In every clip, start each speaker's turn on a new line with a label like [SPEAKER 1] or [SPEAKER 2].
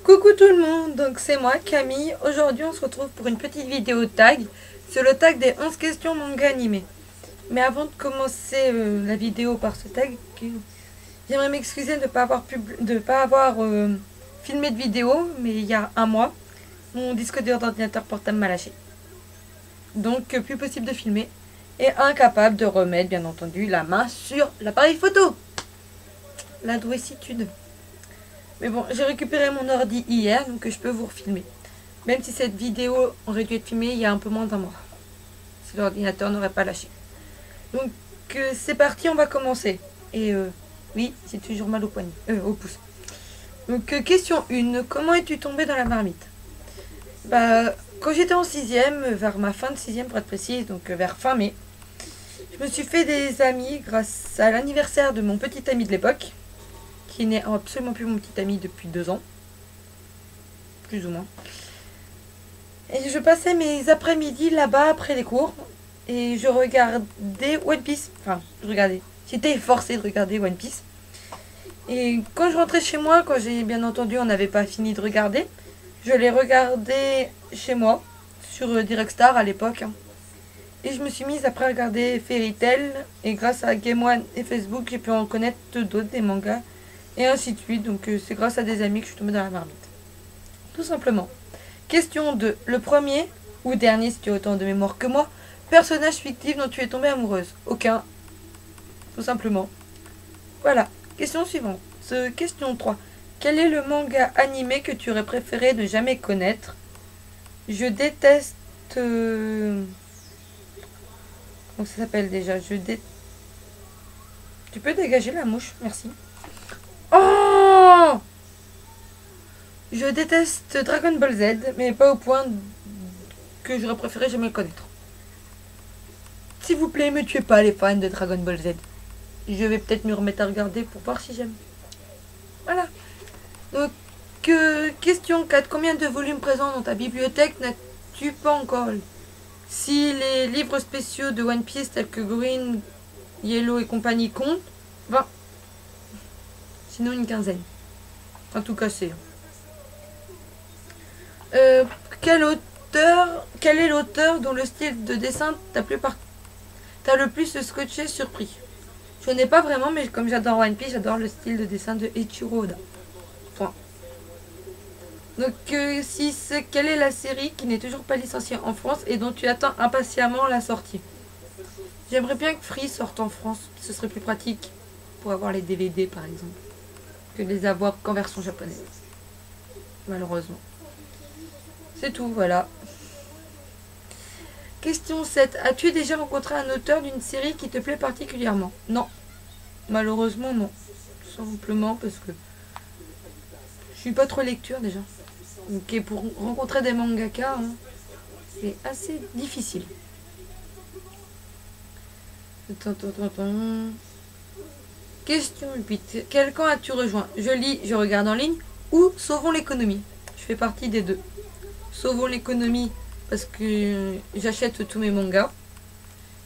[SPEAKER 1] Coucou tout le monde, donc c'est moi Camille. Aujourd'hui on se retrouve pour une petite vidéo tag. C'est le tag des 11 questions manga animés. Mais avant de commencer la vidéo par ce tag, j'aimerais m'excuser de ne pas avoir filmé de vidéo, mais il y a un mois, mon disque dur d'ordinateur portable m'a lâché. Donc plus possible de filmer et incapable de remettre bien entendu la main sur l'appareil photo. La douessitude. Mais bon, j'ai récupéré mon ordi hier, donc je peux vous refilmer. Même si cette vidéo aurait dû être filmée il y a un peu moins d'un mois. Si l'ordinateur n'aurait pas lâché. Donc c'est parti, on va commencer. Et oui, j'ai toujours mal au poignet, au pouce. Donc question 1, comment es-tu tombée dans la marmite? Bah, quand j'étais en 6ème, vers ma fin de 6ème pour être précise, donc vers fin mai, je me suis fait des amis grâce à l'anniversaire de mon petit ami de l'époque, qui n'est absolument plus mon petit ami depuis 2 ans. Plus ou moins. Et je passais mes après-midi là-bas après les cours. Et je regardais One Piece. Enfin, je regardais. J'étais forcée de regarder One Piece. Et quand je rentrais chez moi, quand j'ai bien entendu on n'avait pas fini de regarder, je l'ai regardé chez moi, sur Direct Star à l'époque. Et je me suis mise après à regarder Fairy Tail. Et grâce à Game One et Facebook, j'ai pu en connaître d'autres, des mangas. Et ainsi de suite, donc c'est grâce à des amis que je suis tombée dans la marmite. Tout simplement. Question 2. Le premier, ou dernier si tu as autant de mémoire que moi, personnage fictif dont tu es tombée amoureuse? Aucun. Tout simplement. Voilà. Question suivante. Question 3. Quel est le manga animé que tu aurais préféré ne jamais connaître? Je déteste... Comment ça s'appelle déjà? Tu peux dégager la mouche, merci. Oh! Je déteste Dragon Ball Z, mais pas au point que j'aurais préféré jamais le connaître. S'il vous plaît, me tuez pas les fans de Dragon Ball Z. Je vais peut-être me remettre à regarder pour voir si j'aime. Voilà. Donc, question 4. Combien de volumes présents dans ta bibliothèque n'as-tu pas encore lu? Si les livres spéciaux de One Piece tels que Green, Yellow et compagnie comptent, 20. Sinon une quinzaine. En tout cas c'est. Quel est l'auteur dont le style de dessin t'a le plus scotché surpris? Je connais pas vraiment, mais comme j'adore One Piece, j'adore le style de dessin de Eiichiro Oda. Point. Donc quelle est la série qui n'est toujours pas licenciée en France et dont tu attends impatiemment la sortie? J'aimerais bien que Free sorte en France, ce serait plus pratique pour avoir les DVD par exemple, que de les avoir qu'en version japonaise. Malheureusement. C'est tout, voilà. Question 7. As-tu déjà rencontré un auteur d'une série qui te plaît particulièrement? Non. Malheureusement, non. Tout simplement parce que je suis pas trop lecture déjà. Donc pour rencontrer des mangaka, hein, c'est assez difficile. Question 8. Quel camp as-tu rejoint? Je lis, je regarde en ligne ou Sauvons l'économie? Je fais partie des deux. Sauvons l'économie parce que j'achète tous mes mangas.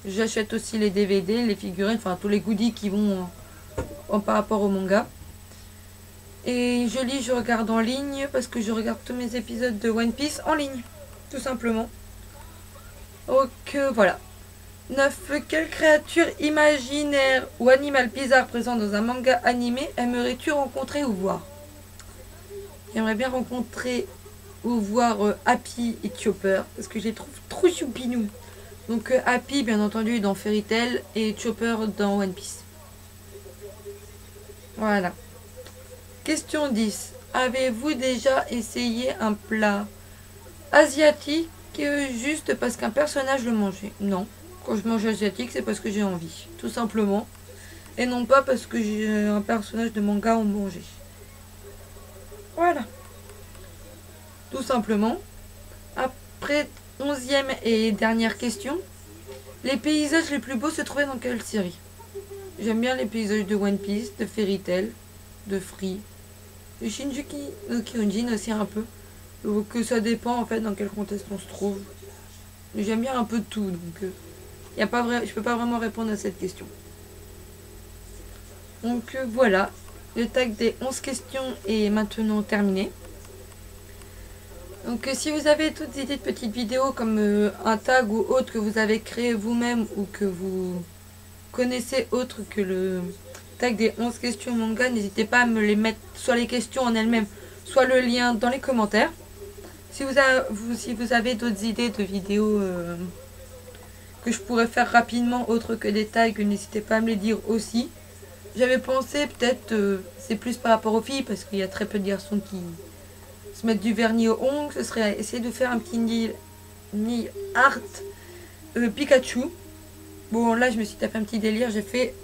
[SPEAKER 1] J'achète aussi les DVD, les figurines, enfin tous les goodies qui vont par rapport au manga. Et je lis, je regarde en ligne parce que je regarde tous mes épisodes de One Piece en ligne. Tout simplement. Donc voilà. 9. Quelle créature imaginaire ou animal bizarre présent dans un manga animé aimerais-tu rencontrer ou voir? J'aimerais bien rencontrer ou voir Happy et Chopper parce que je les trouve trop choupinous. Donc Happy bien entendu dans Fairy Tail et Chopper dans One Piece. Voilà. Question 10. Avez-vous déjà essayé un plat asiatique juste parce qu'un personnage le mangeait? Non. Quand je mange asiatique, c'est parce que j'ai envie. Tout simplement. Et non pas parce que j'ai un personnage de manga en manger. Voilà. Tout simplement. Après 11e et dernière question. Les paysages les plus beaux se trouvaient dans quelle série? J'aime bien les paysages de One Piece, de Fairy Tail, de Free, de Shinjuki no Kyojin aussi un peu. Donc ça dépend en fait dans quel contexte on se trouve. J'aime bien un peu de tout, donc je peux pas vraiment répondre à cette question. Donc voilà, le tag des 11 questions est maintenant terminé. Donc si vous avez d'autres idées de petites vidéos comme un tag ou autre que vous avez créé vous-même ou que vous connaissez autre que le tag des 11 questions manga, n'hésitez pas à me les mettre, soit les questions en elles-mêmes, soit le lien dans les commentaires. Si vous avez d'autres idées de vidéos que je pourrais faire rapidement autre que des tags, n'hésitez pas à me les dire aussi. J'avais pensé peut-être, c'est plus par rapport aux filles parce qu'il y a très peu de garçons qui se mettent du vernis aux ongles, ce serait essayer de faire un petit nail art Pikachu. Bon là je me suis tapé un petit délire, j'ai fait...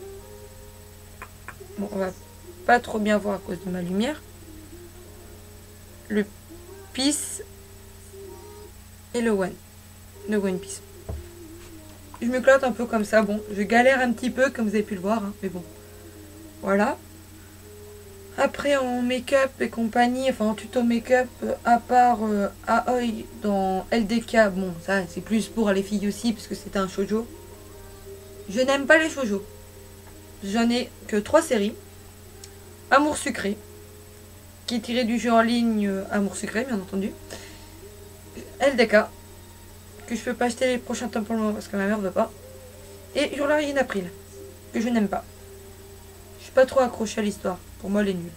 [SPEAKER 1] Bon on va pas trop bien voir à cause de ma lumière. Le Peace et le One Piece. Je me clote un peu comme ça, bon je galère un petit peu comme vous avez pu le voir, hein, mais bon. Voilà. Après en make-up et compagnie, enfin en tuto make-up, à part Aoi dans LDK, bon ça c'est plus pour les filles aussi parce que c'est un shoujo. Je n'aime pas les shoujo. J'en ai que 3 séries. Amour sucré, qui est tiré du jeu en ligne Amour sucré bien entendu. LDK, que je peux pas acheter les prochains temps pour le moment parce que ma mère veut pas. Et Jour l'origine April, que je n'aime pas. Je suis pas trop accrochée à l'histoire. Pour moi, elle est nulle.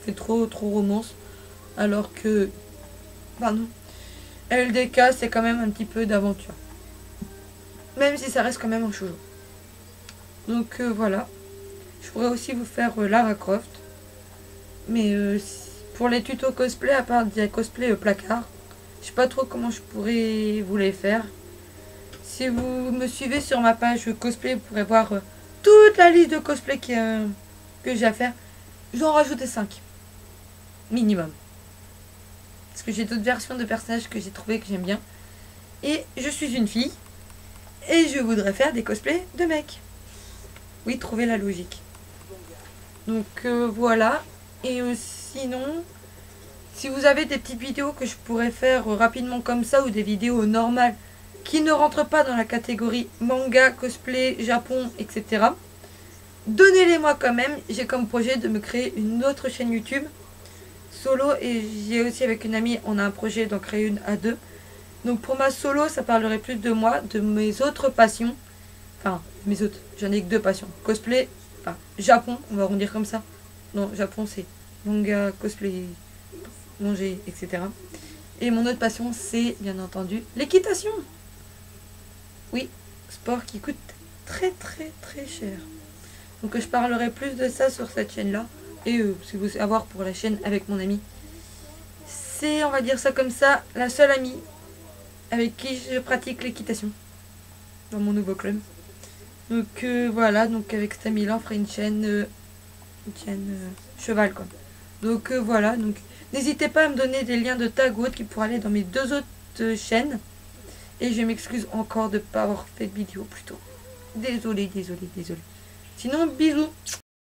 [SPEAKER 1] Fait trop romance. Alors que... Pardon. LDK, c'est quand même un petit peu d'aventure. Même si ça reste quand même un shoujo. Donc voilà. Je pourrais aussi vous faire Lara Croft. Mais pour les tutos cosplay, à part des cosplay placard, je sais pas trop comment je pourrais vous les faire. Si vous me suivez sur ma page cosplay, vous pourrez voir toute la liste de cosplay que j'ai à faire. Je vais en rajouter 5. Minimum. Parce que j'ai d'autres versions de personnages que j'ai trouvé que j'aime bien. Et je suis une fille. Et je voudrais faire des cosplays de mecs. Oui, trouvez la logique. Donc voilà. Et sinon, si vous avez des petites vidéos que je pourrais faire rapidement comme ça, ou des vidéos normales qui ne rentrent pas dans la catégorie manga, cosplay, Japon, etc., donnez-les-moi quand même. J'ai comme projet de me créer une autre chaîne YouTube solo, et j'ai aussi avec une amie, on a un projet d'en créer une à deux. Donc pour ma solo, ça parlerait plus de moi, de mes autres passions. Enfin, mes autres, j'en ai que 2 passions. Cosplay, enfin, Japon, on va arrondir comme ça. Non, Japon c'est manga, cosplay, manger, etc. Et mon autre passion, c'est bien entendu l'équitation. Oui, sport qui coûte très cher. Donc je parlerai plus de ça sur cette chaîne-là. Et si vous savez voir pour la chaîne avec mon ami. C'est, on va dire ça comme ça, la seule amie avec qui je pratique l'équitation. Dans mon nouveau club. Donc voilà, donc avec cette amie-là, on fera une chaîne cheval quoi. Donc voilà, donc n'hésitez pas à me donner des liens de tag ou autres qui pourraient aller dans mes 2 autres chaînes. Et je m'excuse encore de ne pas avoir fait de vidéo plus tôt. Désolée. Sinon, bisous.